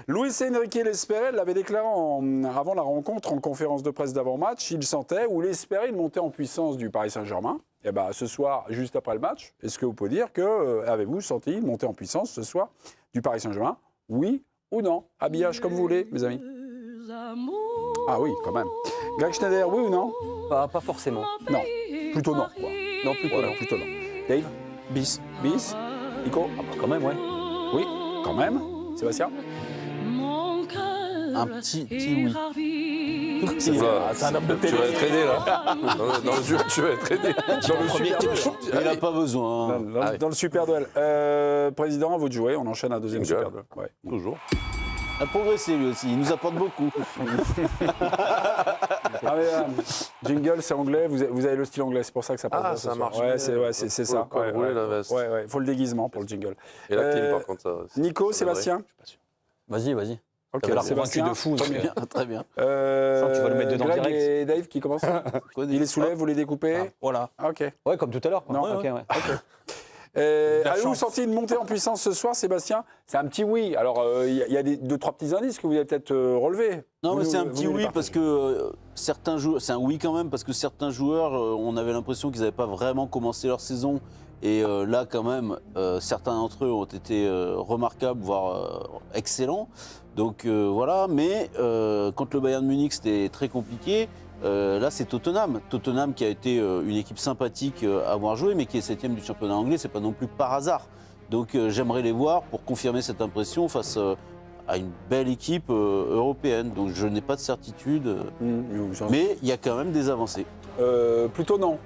Luis Enrique l'espérait, l'avait déclaré avant la rencontre en conférence de presse d'avant-match. Il sentait ou il espérait une montée en puissance du Paris Saint-Germain. Et ben, ce soir, juste après le match, est-ce que vous pouvez dire que avez-vous senti une montée en puissance ce soir du Paris Saint-Germain? Oui ou non? Habillage comme vous voulez, mes amis. Ah oui, quand même. Greg Schneider, oui ou non? Pas forcément. Non. Plutôt non, quoi. Non, plutôt non. Plutôt non. Dave? Bis. Bis? Nico? Ah bah quand même, ouais. Oui, quand même. Sébastien? Un petit oui. Tout petit. C'est un homme de télé. Tu vas être aidé, là. Dans le jeu, tu vas être aidé. Dans le super duel. Il n'a pas besoin. Dans le super duel. Président, à vous de jouer. On enchaîne un deuxième super duel. Ouais. Toujours. Il a progressé lui aussi. Il nous apporte beaucoup. Ah mais, jingle, c'est anglais. Vous avez le style anglais. C'est pour ça que ça passe. Ah, ça marche. Ouais, c'est ça. Ouais. Faut le déguisement pour le jingle. Et la clim, par contre, ça. Nico, Sébastien. Vas-y. Ok, alors, Sébastien. de fou. Très bien. Tu vas le mettre dedans Greg direct. et Dave qui commencent. Il les soulève, vous les découpez. Voilà. Ok. Ouais, comme tout à l'heure. Non, ouais. Avez-vous senti une montée en puissance ce soir, Sébastien? C'est un petit oui. Alors, il y a deux, trois petits indices que vous avez peut-être relevés. Non, mais c'est un petit oui parce que certains joueurs. C'est un oui quand même parce que certains joueurs, on avait l'impression qu'ils n'avaient pas vraiment commencé leur saison. Et là, quand même, certains d'entre eux ont été remarquables, voire excellents. Donc voilà. Mais contre le Bayern Munich, c'était très compliqué. Là, c'est Tottenham. Tottenham qui a été une équipe sympathique à avoir joué, mais qui est 7e du championnat anglais, c'est pas non plus par hasard. Donc j'aimerais les voir pour confirmer cette impression face à une belle équipe européenne. Donc je n'ai pas de certitude, mais il y a quand même des avancées. Plutôt non.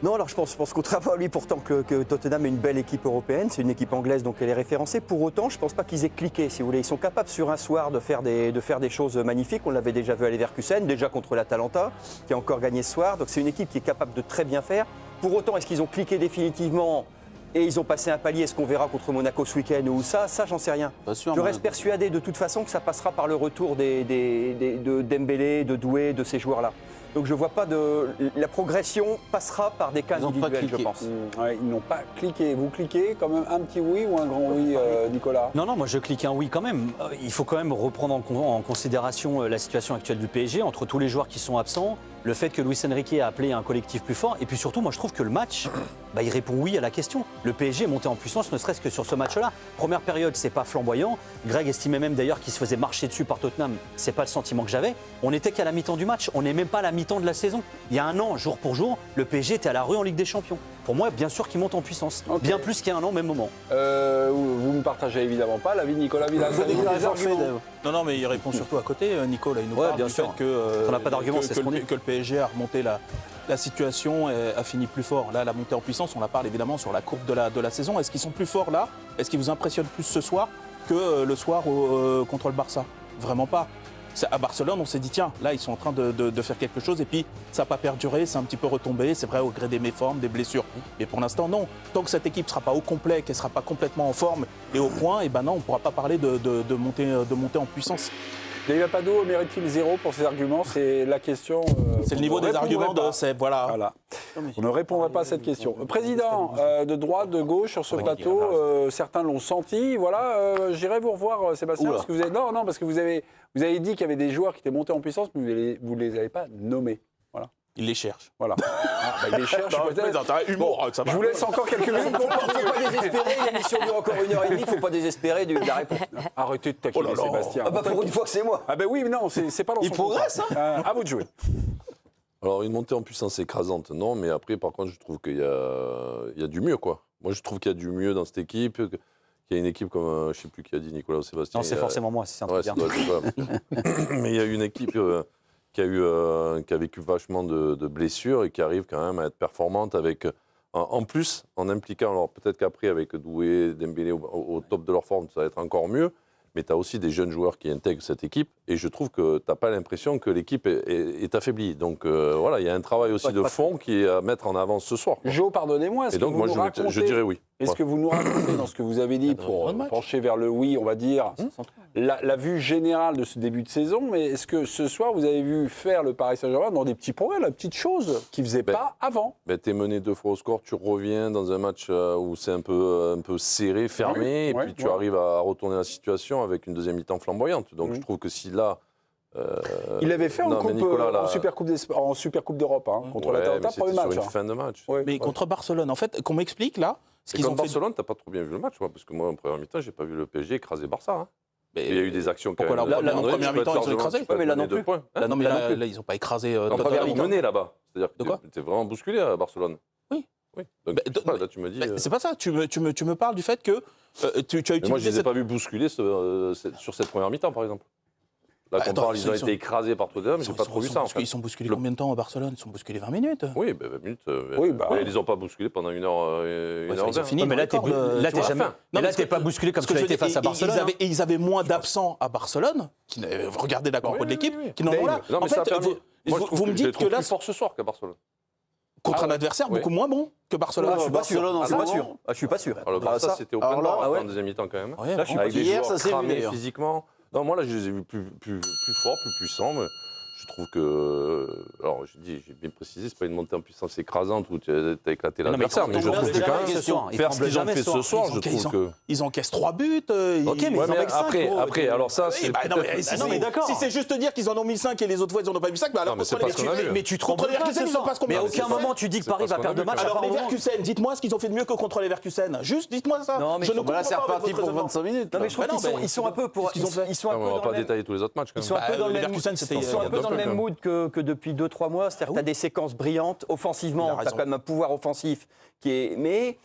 Non, alors je pense contrairement à lui pourtant que Tottenham est une belle équipe européenne, c'est une équipe anglaise donc elle est référencée. Pour autant, je ne pense pas qu'ils aient cliqué, si vous voulez. Ils sont capables sur un soir de faire des choses magnifiques. On l'avait déjà vu à Leverkusen, déjà contre l'Atalanta, qui a encore gagné ce soir. Donc c'est une équipe qui est capable de très bien faire. Pour autant, est-ce qu'ils ont cliqué définitivement et ils ont passé un palier? Est-ce qu'on verra contre Monaco ce week-end ou ça, j'en sais rien. Sûr, je reste persuadé de toute façon que ça passera par le retour de Dembélé, de Doué, de ces joueurs-là. Donc je ne vois pas la progression passera par des cas individuels, je pense. Ouais, ils n'ont pas cliqué. Vous cliquez quand même un petit oui ou un grand oui, Nicolas? Non, moi je clique un oui quand même. Il faut quand même reprendre en considération la situation actuelle du PSG, entre tous les joueurs qui sont absents, le fait que Luis Enrique a appelé un collectif plus fort, et puis surtout, moi je trouve que le match, il répond oui à la question. Le PSG est monté en puissance, ne serait-ce que sur ce match-là. Première période, c'est pas flamboyant. Greg estimait même d'ailleurs qu'il se faisait marcher dessus par Tottenham. C'est pas le sentiment que j'avais. On n'était qu'à la mi-temps du match, on n'est même pas à la mi-temps de la saison. Il y a un an, jour pour jour, le PSG était à la rue en Ligue des Champions. Pour moi, bien sûr qu'il monte en puissance. Okay. Bien plus qu'il y a un an, même moment. Vous ne partagez évidemment pas l'avis de Nicolas Villas. Non, mais il répond surtout à côté, Nicolas. Il nous parle bien du sûr. fait que, on n'a pas d'argument, c'est ce qu'on dit. Que le PSG a remonté la situation et a fini plus fort. Là, la montée en puissance, on la parle évidemment sur la courbe de la saison. Est-ce qu'ils sont plus forts là? Est-ce qu'ils vous impressionnent plus ce soir que le soir contre le Barça? Vraiment pas. À Barcelone, on s'est dit, tiens, là, ils sont en train de faire quelque chose. Et puis, ça n'a pas perduré, c'est un petit peu retombé. C'est vrai, au gré des méformes, des blessures. Mais pour l'instant, non. Tant que cette équipe ne sera pas au complet, qu'elle ne sera pas complètement en forme et au point, et ben non, on ne pourra pas parler de monter en puissance. David Pado mérite-t-il 0 pour ses arguments? C'est la question. C'est le niveau des arguments de Seb, voilà. On ne répondrait pas à cette question. Président, de droite, de gauche, sur ce plateau, certains l'ont senti. Voilà, j'irai vous revoir, Sébastien, parce que vous avez... Non, parce que vous avez dit qu'il y avait des joueurs qui étaient montés en puissance, mais vous ne les avez pas nommés. Voilà. Il les cherche. Voilà. Il les cherche peut-être. Humour, ça va. Je vous laisse encore quelques minutes. Il ne faut pas désespérer, l'émission dure encore 1h30, il ne faut pas désespérer de la réponse. Arrêtez de taquiner Sébastien. Pour une fois que c'est moi. Ah ben oui, mais non, c'est pas dans son Il progresse, hein. À vous de jouer. Alors, une montée en puissance écrasante, non, mais après, par contre, je trouve qu'il y a du mieux, quoi. Moi, je trouve qu'il y a du mieux dans cette équipe, qu'il y a une équipe comme, je ne sais plus qui a dit, Nicolas ou Sébastien. Non, c'est forcément moi, si c'est un truc bien. Mais il y a une équipe qui a vécu vachement de blessures et qui arrive quand même à être performante avec, en plus, en impliquant, alors peut-être qu'après, avec Doué, Dembélé au top de leur forme, ça va être encore mieux. Mais tu as aussi des jeunes joueurs qui intègrent cette équipe. Et je trouve que tu n'as pas l'impression que l'équipe est affaiblie. Donc voilà, il y a un travail aussi de fond qui est à mettre en avant ce soir. Jo, pardonnez-moi. Et donc moi, je dirais oui. Est-ce que vous nous racontez dans ce que vous avez dit pour pencher vers le oui, on va dire, la vue générale de ce début de saison, mais est-ce que ce soir, vous avez vu faire le Paris Saint-Germain dans des petits progrès, la petite chose qu'ils ne faisaient pas avant? Tu es mené 2 fois au score, tu reviens dans un match où c'est un peu serré, fermé, et puis tu arrives à retourner la situation prolongation avec une deuxième mi-temps flamboyante. Donc je trouve que si là. Il l'avait fait non, mais Nicolas, là- en Supercoupe d'Europe contre Ouais, l'Atalanta, mais c'était premier sur match. une fin de match. Ouais. Mais contre Barcelone, en fait, qu'on m'explique là, ce Et qu'ils ont contre fait. Barcelone, t'as pas trop bien vu le match, moi, parce que moi, en première mi-temps, j'ai pas vu le PSG écraser Barça. Hein. Mais- Il y a eu des actions quand Pourquoi même. là, en André, première tu peux mi-temps, être ils ont largement- écrasé. tu peux Ouais, mais là donner non plus. 2 points. Hein. Non, mais là non plus. là, ils n'ont pas écrasé. En Tottenham. première, ils menaient là-bas. C'est-à-dire De quoi que tu étais vraiment bousculé à Barcelone. Oui. Oui. Donc, Bah, je sais pas, là, tu me dis. C'est pas ça. Tu me parles du fait que tu as Mais utilisé moi, je les ai cette- pas vus bousculer sur cette première mi-temps, par exemple. Là, Bah, qu'on attends, parle, ils ont ils sont- été écrasés par Tottenham, Ils j'ai sont- pas trop vu ils ça, en sont- fait. Ils sont bousculés combien de temps à Barcelone? Ils sont bousculés 20 minutes. Oui, 20 minutes. Oui, bah, Ils les ont pas bousculés pendant une heure. Ouais, Une heure ils ont vingt. fini. mais là, tu vois, jamais. enfin. Mais là, parce t'es que- pas bousculé comme parce tu que l'as je été veux dire, face à Barcelone. hein. Ils avaient moins d'absents à Barcelone. Regardez la compo Oui, de l'équipe, oui, oui. qui n'en ont là. Non, mais En ça a fait, permis. Moi, je trouve vous me que je les dites que trouve là, plus fort ce soir qu'à Barcelone. contre un Ah, adversaire oui. beaucoup moins bon que Barcelone. Ah, je suis pas sûr. Barcelone, en Je suis pas ce sûr. moment. Ah, je suis pas sûr. Alors, le Ah, Barça, ça- c'était au alors point là, mort ah ouais. en deuxième mi-temps, quand même. Ouais, Là, je suis Avec pas des Hier, joueurs ça s'est vu, cramés d'ailleurs. physiquement. Non, moi, là, je les ai vus plus forts, plus puissants. Mais je trouve que. Alors, j'ai bien précisé, c'est pas une montée en puissance écrasante où tu as éclaté Non, mais l'adversaire. ils Mais je tremblent trouve que jamais quand ce même, soir. Ils faire ce tremblent qu'ils ont jamais fait ce ce soir. soir, je trouve que. Ils encaissent 3 buts. Ok, mais Ouais, ils en mais mettent 5. après, alors ça, Oui, c'est. bah, non, peut-être- mais si, non, mais d'accord. si c'est juste dire qu'ils en ont mis 5 et les autres fois ils en ont pas mis 5, bah alors Non, mais c'est contre pas ce qu'on a vu. Mais tu te contre trembles les pas Leverkusen, ce ils se soir. passent combien Mais à de aucun fois moment tu dis que C'est Paris pas ce va qu'on perdre a de vu, match. quand Alors à part les un moment. Leverkusen, dites-moi ce qu'ils ont fait de mieux que contre les Leverkusen. Juste dites-moi ça. Non, mais je ne Bah là, comprends c'est pas reparti votre pour raisonnement. 25 minutes. Non, mais là. je trouve Bah non, qu'ils sont, mais ils sont un peu pour. qu'est-ce qu'ils ont fait Ils sont un Non, mais peu on va dans pas le même. détailler tous les autres matchs, quand Ils sont même. un peu Bah, dans le même Leverkusen, mood. c'était- Ils sont un peu dans le il y a même deux mood que depuis 2-3 mois. C'est-à-dire que tu as des séquences brillantes Il offensivement. a Tu as raison. quand même un pouvoir offensif qui est. Mais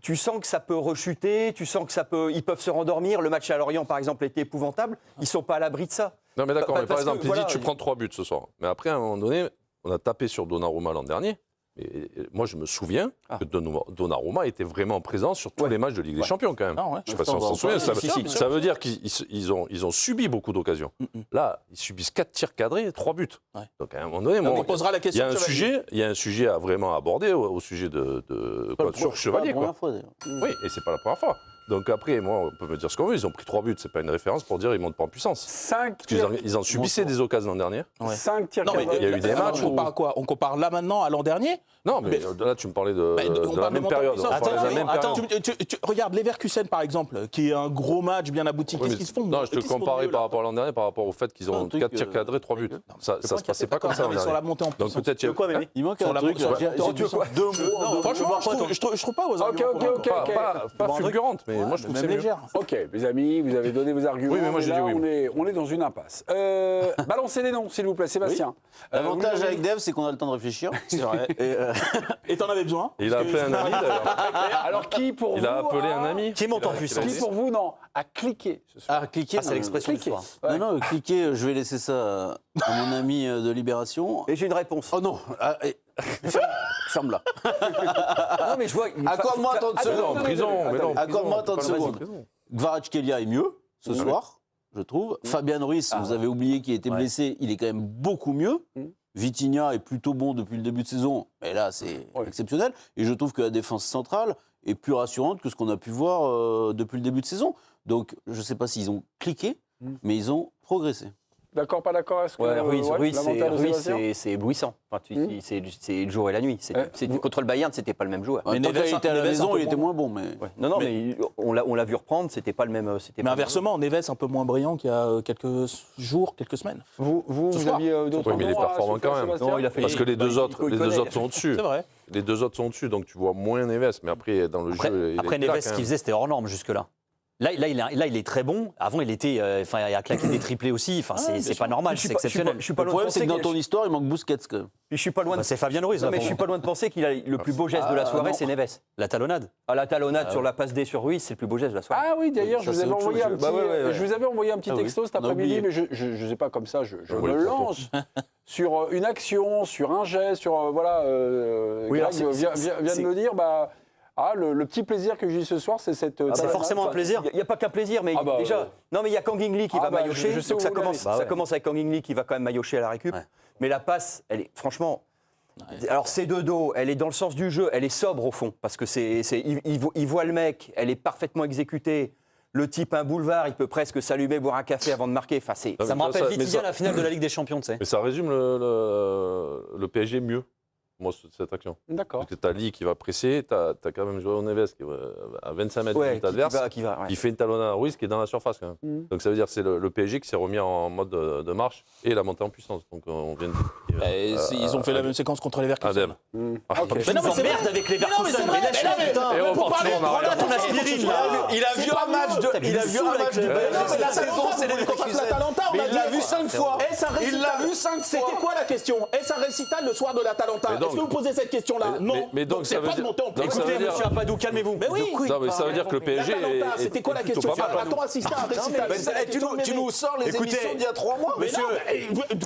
tu sens que ça peut rechuter. Tu sens que ça peut. Ils peuvent se rendormir. Le match à Lorient, par exemple, était épouvantable. Ils sont pas à l'abri de ça. Non, mais d'accord, mais par Parce que, exemple, il voilà, dit tu prends 3 buts ce soir. Mais après, à un moment donné, on a tapé sur Donnarumma l'an dernier. Et moi, je me souviens que Donnarumma était vraiment présent sur tous les matchs de Ligue des Champions, quand même. Non, ouais. Je ne sais pas si on s'en souvient. Ça, Si, si, ça veut dire qu'ils ont subi beaucoup d'occasions. Là, ils subissent 4 tirs cadrés et 3 buts. Ouais. Donc, à un moment donné, On moi, posera la il y question. a un Chevalier. sujet à vraiment aborder au sujet de sur Chevalier. C'est pas la Quoi. première fois, d'ailleurs. Oui, et c'est pas la première fois. Donc après, moi, on peut me dire ce qu'on veut. Ils ont pris 3 buts. C'est pas une référence pour dire qu'ils montent pas en puissance. 5 Parce qu'ils en subissaient des occasions l'an dernier. Ouais. 5 tirs Non, mais cadrés. il y a eu des alors, matchs On où- compare à quoi? On compare là maintenant à l'an dernier? Non, mais là, tu me parlais de, Bah, on de la parle de même montée en période. puissance. On parlait de la Attends, même attends, période. Regarde Leverkusen par exemple, qui est un gros match bien abouti. Oui, Qu'est-ce mais qu'ils se font? Non, je te Qu'est-ce qu'ils font de comparais mieux, par là rapport à l'an dernier, par rapport au fait qu'ils Un ont truc, 4 tirs cadrés, 3 buts. Ça se passait pas comme ça l'an mais sur dernier. la montée en Donc puissance. peut-être il y a- quoi, Mémé Il manque Sur un la truc. sur la- J'ai tu veux quoi deux mots. Franchement, je trouve pas vos arguments. ok. pas fulgurante, mais moi je trouve que c'est même mieux. légère. Ok, mes amis, vous avez donné vos arguments. Oui, mais moi, j'ai là, dit oui. on est dans une impasse. Balancez les noms, s'il vous plaît, Sébastien. L'avantage vous- avec Dev, c'est qu'on a le temps de réfléchir. C'est vrai. Et, Et t'en avais besoin? Il a appelé un ami d'ailleurs. Alors, qui pour Il vous a appelé un ami. Qui monte en puissance. Qui pour vous, non, a cliqué ce soir. Ah, cliquer. C'est l'expression du soir. Non, non, cliquer, je vais laisser ça à mon ami de Libération. Et j'ai une réponse. Oh non, ferme-la. Non, mais je vois. Accorde-moi 30 Mais non, secondes. en prison, mais non. Accorde-moi 30 Pas le secondes. prison. Kvaratskhelia est mieux ce soir, je trouve. Fabian Ruiz, vous avez oublié qu'il était blessé, il est quand même beaucoup mieux. Vitinha est plutôt bon depuis le début de saison, mais là c'est exceptionnel. Et je trouve que la défense centrale est plus rassurante que ce qu'on a pu voir depuis le début de saison. Donc je ne sais pas s'ils ont cliqué, mais ils ont progressé. D'accord, pas d'accord? Est-ce que, Ouais, Ruiz, l'avantage de Sébastien c'est éblouissant. Enfin, c'est le jour et la nuit. Contre le Bayern, c'était pas le même joueur. Mais quand il était à la maison, il était moins bon. Mais... Ouais. Non, mais on l'a vu reprendre, c'était pas le même. Mais inversement, Neves un peu moins brillant qu'il y a quelques jours, quelques semaines. Vous soir. aviez d'autres Oui, mais il est noms à performant souffler, quand même. Sébastien Non, il a fait- Parce que les deux autres sont au-dessus. C'est vrai. Les deux autres sont au-dessus, donc tu vois moins Neves. Mais après, dans le jeu, Après il est là, Neves, quand ce même. qu'il faisait, c'était hors norme jusque-là. Là, il est très bon. Avant, il était, il a claqué des triplés aussi. Enfin, c'est pas normal, c'est exceptionnel. Je suis pas Le loin de problème, c'est penser que dans ton histoire, il manque Busquets quand même. je suis pas loin de. Bah, c'est Fabien Ruiz. Non, là, mais pour je suis moi. pas loin de penser qu'il a le plus beau geste de la soirée, non. c'est Neves. La talonnade. À la talonnade sur la passe D sur Ruiz, c'est le plus beau geste de la soirée. Ah oui, d'ailleurs, Ça, je vous c'est avais autre envoyé chose. un petit, Bah ouais. je vous avais envoyé un petit Ah oui, texto cet on a après-midi, oublié. mais je sais pas comme ça, je Oui, me le lance sur une action, sur un geste, sur voilà. Oui, Greg alors vient de me dire, le petit plaisir que j'ai eu ce soir, c'est cette. c'est talonnade. forcément un plaisir. Il n'y a pas qu'un plaisir, mais Ah bah, déjà. Non, mais il y a Kang In Lee qui va maillotcher. je sais Donc où ça vous l'avez. commence, ça commence avec Kang In Lee qui va quand même maillotcher à la récup. Ouais. Mais la passe, elle est franchement. Alors c'est de dos, elle est dans le sens du jeu, elle est sobre au fond, parce que il voit le mec, elle est parfaitement exécutée. Le type un boulevard, il peut presque s'allumer, boire un café avant de marquer. Enfin, c'est. Non, Ça me mais rappelle ça- vite mais bien ça- la finale de la Ligue des Champions, tu sais. Mais ça résume le PSG mieux. moi, cette action. D'accord. Parce que tu as Lee qui va presser, tu as quand même Joao Neves qui est à 25 mètres Ouais, de l'adverse, ouais. qui fait une talonnade à Ruiz qui est dans la surface quand même. Donc ça veut dire que c'est le PSG qui s'est remis en mode de marche et la montée en puissance. Donc on vient de Et ils ont fait la même séquence contre les Leverkusen. Adem. Ok. Mais non, mais c'est Merde avec les Verkusen, mais lâche la putain. Et on pour part parler, toujours en arrière. Ton aspirine là. Il a vu un match de. Il a vu un match de Mais non, mais PSG la cette saison, c'est les l'Atalanta, on Mais a il l'a dit- vu 5 fois. Est-ce un Il récital l'a vu 5 fois. C'était quoi la question? Est-ce un récital le soir de l'Atalanta? Mais donc- Est-ce que vous posez cette question-là? Non. mais donc, c'est ça veut pas de dire- monter en donc, ça puissance. veut Écoutez, dire- monsieur Apadou, calmez-vous. Mais oui. Non, mais ça veut dire que le PSG L'Atalanta, est c'était quoi la plutôt question? pas mal. A-t-on assisté à un récital? Mais C'est la tu question de nous Mémé. sors les Écoutez, émissions d'il y a 3 mois. Mais non,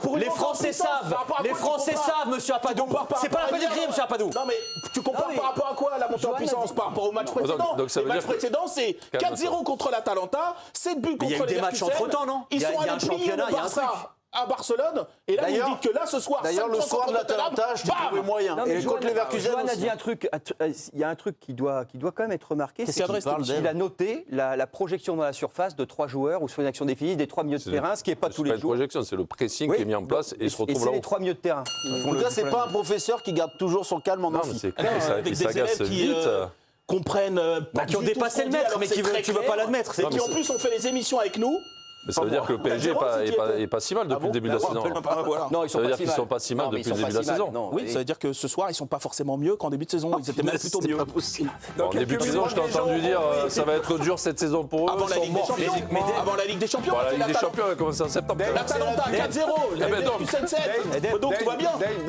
pour une Les montée en Français puissance, savent, par rapport à les quoi tu Français compares? savent, monsieur Apadou. Tu compares par C'est pas la rapport peine à d'écrire, hier, monsieur Apadou. Non, mais tu compares par rapport à quoi la montée en puissance? Par rapport au match précédent. donc ça Les veut matchs dire que- précédents, c'est Calme-toi. 4-0 contre l'Atalanta, 7 buts Mais il y a contre eu les des matchs Leverkusen. entre-temps, non Ils Il y a- sont il y a allés un plier championnat, le il y a un Barça à Barcelone. Et là, vous D'ailleurs- dites que là, ce soir, D'ailleurs, 5 le points soir de contre Tottenham, l'Atalanta, je t'ai bam trouvé moyen. Non, mais Et contre les Leverkusen Johan a aussi. dit un truc, il y a un truc qui doit quand même être remarqué, Qu'est-ce c'est qu'il y a de qu'il reste, il a noté la projection dans la surface de 3 joueurs ou sur une action définitive des 3 milieux de terrain, ce qui n'est pas tous C'est les une jours. projection, c'est le pressing Oui, qui est mis en place et il se retrouve c'est là-haut. les 3 milieux de terrain. En tout cas, c'est pas un professeur qui garde toujours son calme en Non, mais amphi. c'est clair, ça, avec et ça des agace élèves qui vite. comprennent pas qui ont du tout dépassé ce qu'on le dit, maître, alors mais c'est qui très tu veux clair. pas l'admettre. Et Non, qui mais en plus ont fait les émissions avec nous. Mais ça veut dire que le PSG est pas si mal depuis le début de la saison. Voilà. Non, ils Ça veut pas dire si qu'ils mal. sont pas si mal Non, mais depuis ils le sont début pas de la si mal. saison. Non, Oui, ça veut dire que ce soir, ils sont pas forcément mieux qu'en début de saison. Ils étaient même plutôt mieux. En début de saison, je t'ai entendu dire ça va être dur cette saison pour eux. Avant ils la sont Ligue des morts Champions. physiquement. Avant la Ligue des Champions. Bon, on a la fait Ligue des l'Atalanta. Champions, elle commence en septembre. L'Atalanta 4-0. ben donc. 7-7. Donc tout va bien.